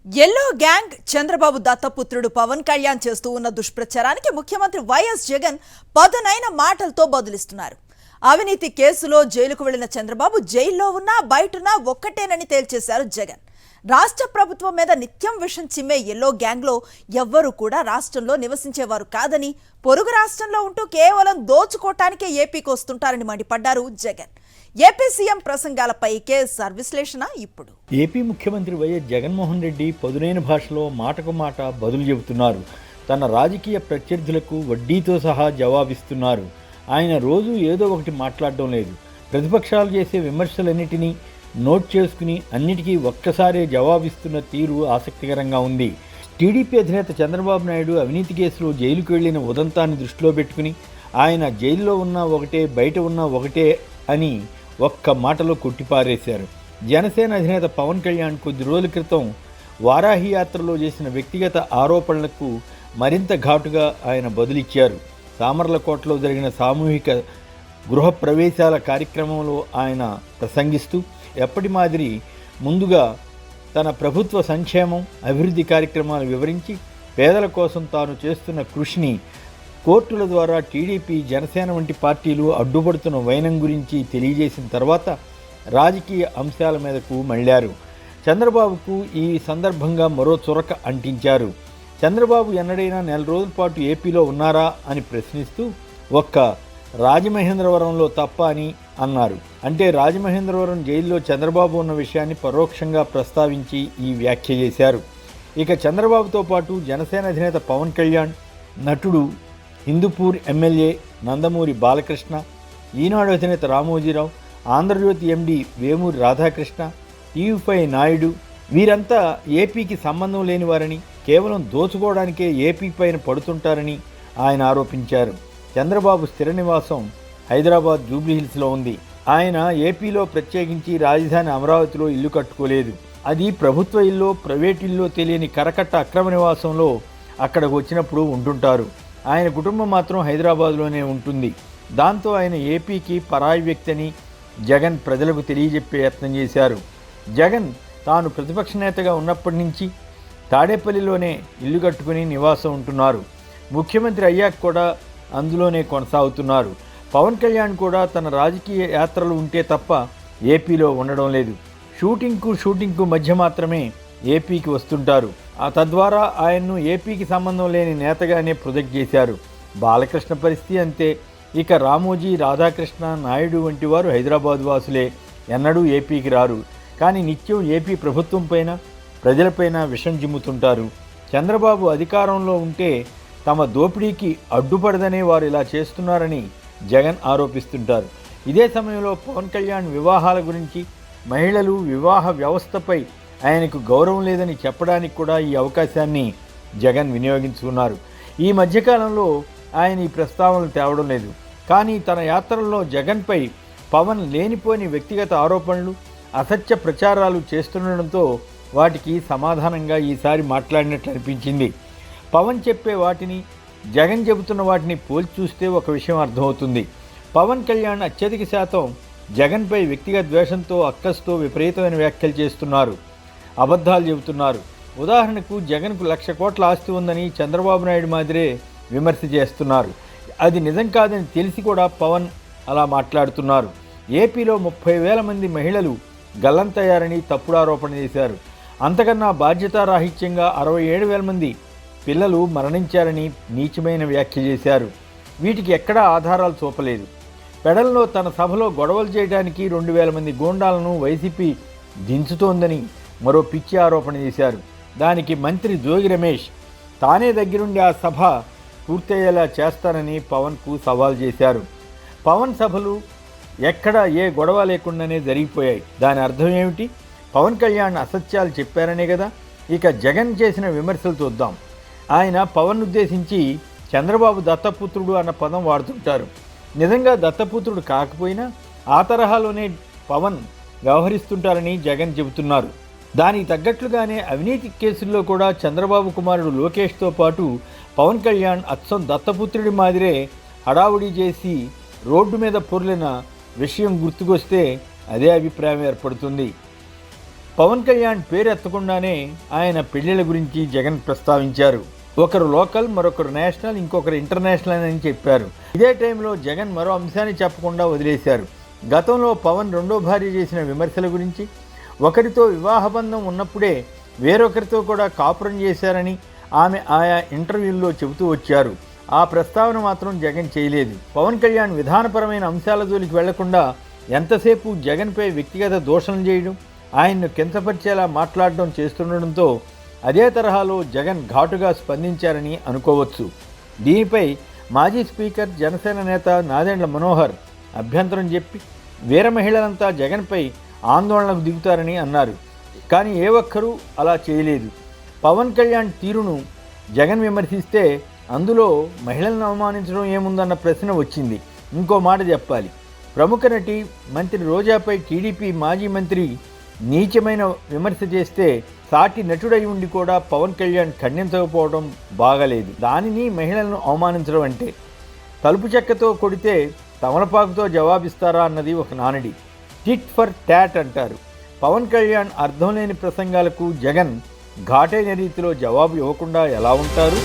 Yellow gang Chandrababu దత్తపుత్రుడు పవన్ కళ్యాణ్ చేస్తూ ఉన్న దుష్ప్రచారానికి ముఖ్యమంత్రి వైఎస్ జగన్ పదునైన మాటలతో బదులిస్తున్నారు. అవినీతి కేసులో జైలుకు వెళ్లిన చంద్రబాబు జైల్లో ఉన్నా బయటున్నా ఒక్కటేనని తేల్చేశారు జగన్. రాష్ట్ర ప్రభుత్వం మీద నిత్యం విషం చిమ్మే ఎల్లో గ్యాంగ్ లో ఎవ్వరూ కూడా రాష్ట్రంలో నివసించేవారు కాదని, పొరుగు రాష్ట్రంలో ఉంటూ కేవలం దోచుకోవటానికే ఏపీకి వస్తుంటారని మండిపడ్డారు జగన్. ఏపీ సీఎం ప్రసంగాలపై కేఎస్ఆర్ విశ్లేషణ ఇప్పుడు. ఏపీ ముఖ్యమంత్రి వైఎస్ జగన్మోహన్ రెడ్డి పదునైన భాషలో మాటకు మాట బదులు చెబుతున్నారు. తన రాజకీయ ప్రత్యర్థులకు వడ్డీతో సహా జవాబిస్తున్నారు. ఆయన రోజు ఏదో ఒకటి మాట్లాడడం లేదు. ప్రతిపక్షాలు చేసే విమర్శలన్నిటినీ నోట్ చేసుకుని అన్నిటికీ ఒక్కసారే జవాబిస్తున్న తీరు ఆసక్తికరంగా ఉంది. టీడీపీ అధినేత చంద్రబాబు నాయుడు అవినీతి కేసులో జైలుకు వెళ్లిన ఉదంతాన్ని దృష్టిలో పెట్టుకుని ఆయన జైల్లో ఉన్నా ఒకటే బయట ఉన్నా ఒకటే అని ఒక్క మాటలో కొట్టిపారేశారు. జనసేన అధినేత పవన్ కళ్యాణ్ కొద్ది రోజుల క్రితం వారాహి యాత్రలో చేసిన వ్యక్తిగత ఆరోపణలకు మరింత ఘాటుగా ఆయన బదులిచ్చారు. సామర్లకోటలో జరిగిన సామూహిక గృహ ప్రవేశాల కార్యక్రమంలో ఆయన ప్రసంగిస్తూ ఎప్పటి మాదిరి ముందుగా తన ప్రభుత్వ సంక్షేమం అభివృద్ధి కార్యక్రమాలు వివరించి పేదల కోసం తాను చేస్తున్న కృషిని, కోర్టుల ద్వారా టీడీపీ జనసేన వంటి పార్టీలు అడ్డుపడుతున్న వైనం గురించి తెలియజేసిన తర్వాత రాజకీయ అంశాల మీదకు మళ్లారు. చంద్రబాబుకు ఈ సందర్భంగా మరో చురక అంటించారు. చంద్రబాబు ఎన్నడైనా నెల రోజుల పాటు ఏపీలో ఉన్నారా అని ప్రశ్నిస్తూ ఒక్క రాజమహేంద్రవరంలో తప్ప అని అన్నారు. అంటే రాజమహేంద్రవరం జైల్లో చంద్రబాబు ఉన్న విషయాన్ని పరోక్షంగా ప్రస్తావించి ఈ వ్యాఖ్య చేశారు. ఇక చంద్రబాబుతో పాటు జనసేన అధినేత పవన్ కళ్యాణ్, నటుడు హిందూపూర్ ఎమ్మెల్యే నందమూరి బాలకృష్ణ, ఈనాడు అధినేత రామోజీరావు, ఆంధ్రజ్యోతి ఎండి వేమూరి రాధాకృష్ణ, టీవీ5 నాయుడు వీరంతా ఏపీకి సంబంధం లేని వారని, కేవలం దోచుకోవడానికే ఏపీ పైన పడుతుంటారని ఆయన ఆరోపించారు. చంద్రబాబు స్థిర నివాసం హైదరాబాద్ జూబ్లీహిల్స్లో ఉంది. ఆయన ఏపీలో ప్రత్యేకించి రాజధాని అమరావతిలో ఇల్లు కట్టుకోలేదు. అది ప్రభుత్వ ఇల్లో ప్రైవేట్ ఇల్లో తెలియని కరకట్ట అక్రమ నివాసంలో అక్కడికి వచ్చినప్పుడు ఉంటుంటారు. ఆయన కుటుంబం మాత్రం హైదరాబాద్లోనే ఉంటుంది. దాంతో ఆయన ఏపీకి పరాయి వ్యక్తి అని జగన్ ప్రజలకు తెలియజెప్పే యత్నం చేశారు. జగన్ తాను ప్రతిపక్ష నేతగా ఉన్నప్పటి నుంచి తాడేపల్లిలోనే ఇల్లు కట్టుకుని నివాసం ఉంటున్నారు. ముఖ్యమంత్రి అయ్యాక కూడా అందులోనే కొనసాగుతున్నారు. పవన్ కళ్యాణ్ కూడా తన రాజకీయ యాత్రలు ఉంటే తప్ప ఏపీలో ఉండడం లేదు. షూటింగ్కు మధ్య మాత్రమే ఏపీకి వస్తుంటారు. తద్వారా ఆయన్ను ఏపీకి సంబంధం లేని నేతగానే ప్రొజెక్ట్ చేశారు. బాలకృష్ణ పరిస్థితి అంతే. ఇక రామోజీ, రాధాకృష్ణ, నాయుడు వంటి వారు హైదరాబాద్ వాసులే, ఎన్నడూ ఏపీకి రారు. కానీ నిత్యం ఏపీ ప్రభుత్వం పైన, ప్రజలపైన విషం జిమ్ముతుంటారు. చంద్రబాబు అధికారంలో ఉంటే తమ దోపిడీకి అడ్డుపడదనే వారు ఇలా చేస్తున్నారని జగన్ ఆరోపిస్తుంటారు. ఇదే సమయంలో పవన్ కళ్యాణ్ వివాహాల గురించి, మహిళలు, వివాహ వ్యవస్థపై ఆయనకు గౌరవం లేదని చెప్పడానికి కూడా ఈ అవకాశాన్ని జగన్ వినియోగించుకున్నారు. ఈ మధ్యకాలంలో ఆయన ఈ ప్రస్తావనలు తేవడం లేదు. కానీ తన యాత్రల్లో జగన్పై పవన్ లేనిపోని వ్యక్తిగత ఆరోపణలు, అసత్య ప్రచారాలు చేస్తుండడంతో వాటికి సమాధానంగా ఈసారి మాట్లాడినట్లు అనిపించింది. పవన్ చెప్పే వాటిని, జగన్ చెబుతున్న వాటిని పోల్చి చూస్తే ఒక విషయం అర్థమవుతుంది. పవన్ కళ్యాణ్ అత్యధిక శాతం జగన్పై వ్యక్తిగత ద్వేషంతో, అక్కస్తో విపరీతమైన వ్యాఖ్యలు చేస్తున్నారు, అబద్ధాలు చెబుతున్నారు. ఉదాహరణకు జగన్కు 1,00,000 కోట్ల ఆస్తి ఉందని చంద్రబాబు నాయుడు మాదిరే విమర్శ చేస్తున్నారు. అది నిజం కాదని తెలిసి కూడా పవన్ అలా మాట్లాడుతున్నారు. ఏపీలో 30,000 మంది మహిళలు గల్లంతయ్యారని తప్పుడు ఆరోపణ చేశారు. అంతకన్నా బాధ్యతారాహిత్యంగా 67,000 మంది పిల్లలు మరణించారని నీచమైన వ్యాఖ్య చేశారు. వీటికి ఎక్కడా ఆధారాలు చూపలేదు. పెడల్లో తన సభలో గొడవలు చేయడానికి 2,000 మంది గూండాలను వైసీపీ దించుతోందని మరో పిచ్చి ఆరోపణ చేశారు. దానికి మంత్రి జోగి రమేష్ తానే దగ్గరుండి ఆ సభ పూర్తయ్యేలా చేస్తానని పవన్కు సవాల్ చేశారు. పవన్ సభలు ఎక్కడ ఏ గొడవ లేకుండానే జరిగిపోయాయి. దాని అర్థం ఏమిటి? పవన్ కళ్యాణ్ అసత్యాలు చెప్పారనే కదా. ఇక జగన్ చేసిన విమర్శలు చూద్దాం. ఆయన పవన్ ఉద్దేశించి చంద్రబాబు దత్తపుత్రుడు అన్న పదం వాడుతుంటారు. నిజంగా దత్తపుత్రుడు కాకపోయినా ఆ తరహాలోనే పవన్ వ్యవహరిస్తుంటారని జగన్ చెబుతున్నారు. దానికి తగ్గట్లుగానే అవినీతి కేసుల్లో కూడా చంద్రబాబు కుమారుడు లోకేష్తో పాటు పవన్ కళ్యాణ్ అచ్చం దత్తపుత్రుడి మాదిరే హడావుడి చేసి రోడ్డు మీద పొర్లిన విషయం గుర్తుకొస్తే అదే అభిప్రాయం ఏర్పడుతుంది. పవన్ కళ్యాణ్ పేరు ఎత్తకుండానే ఆయన పెళ్లిళ్ళ గురించి జగన్ ప్రస్తావించారు. ఒకరు లోకల్, మరొకరు నేషనల్, ఇంకొకరు ఇంటర్నేషనల్ అని చెప్పారు. ఇదే టైంలో జగన్ మరో అంశాన్ని చెప్పకుండా వదిలేశారు. గతంలో పవన్ రెండో భార్య చేసిన విమర్శల గురించి, ఒకరితో వివాహబంధం ఉన్నప్పుడే వేరొకరితో కూడా కాపురం చేశారని ఆమె ఆయా ఇంటర్వ్యూల్లో చెబుతూ వచ్చారు. ఆ ప్రస్తావన మాత్రం జగన్ చేయలేదు. పవన్ కళ్యాణ్ విధానపరమైన అంశాల జోలికి వెళ్లకుండా ఎంతసేపు జగన్పై వ్యక్తిగత దూషణలు చేయడం, ఆయన్ను కించపరిచేలా మాట్లాడడం చేస్తుండడంతో అదే తరహాలో జగన్ ఘాటుగా స్పందించారని అనుకోవచ్చు. దీనిపై మాజీ స్పీకర్, జనసేన నేత నాదెండ్ల మనోహర్ అభ్యంతరం చెప్పి వీర మహిళలంతా జగన్పై ఆందోళనకు దిగుతారని అన్నారు. కానీ ఏ ఒక్కరూ అలా చేయలేదు. పవన్ కళ్యాణ్ తీరును జగన్ విమర్శిస్తే అందులో మహిళలను అవమానించడం ఏముందన్న ప్రశ్న వచ్చింది. ఇంకో మాట చెప్పాలి. ప్రముఖ నటి మంత్రి రోజాపై టీడీపీ మాజీ మంత్రి నీచమైన విమర్శ చేస్తే సాటి నటుడై ఉండి కూడా పవన్ కళ్యాణ్ ఖండించకపోవడం బాగలేదు. దానిని మహిళలను అవమానించడం అంటే తలుపు చెక్కతో కొడితే తమలపాకుతో జవాబిస్తారా అన్నది ఒక నానుడి. టిట్ ఫర్ టాట్ అంటారు. పవన్ కళ్యాణ్ అర్థం లేని ప్రసంగాలకు జగన్ ఘాటైన రీతిలో జవాబు ఇవ్వకుండా ఎలా ఉంటారు?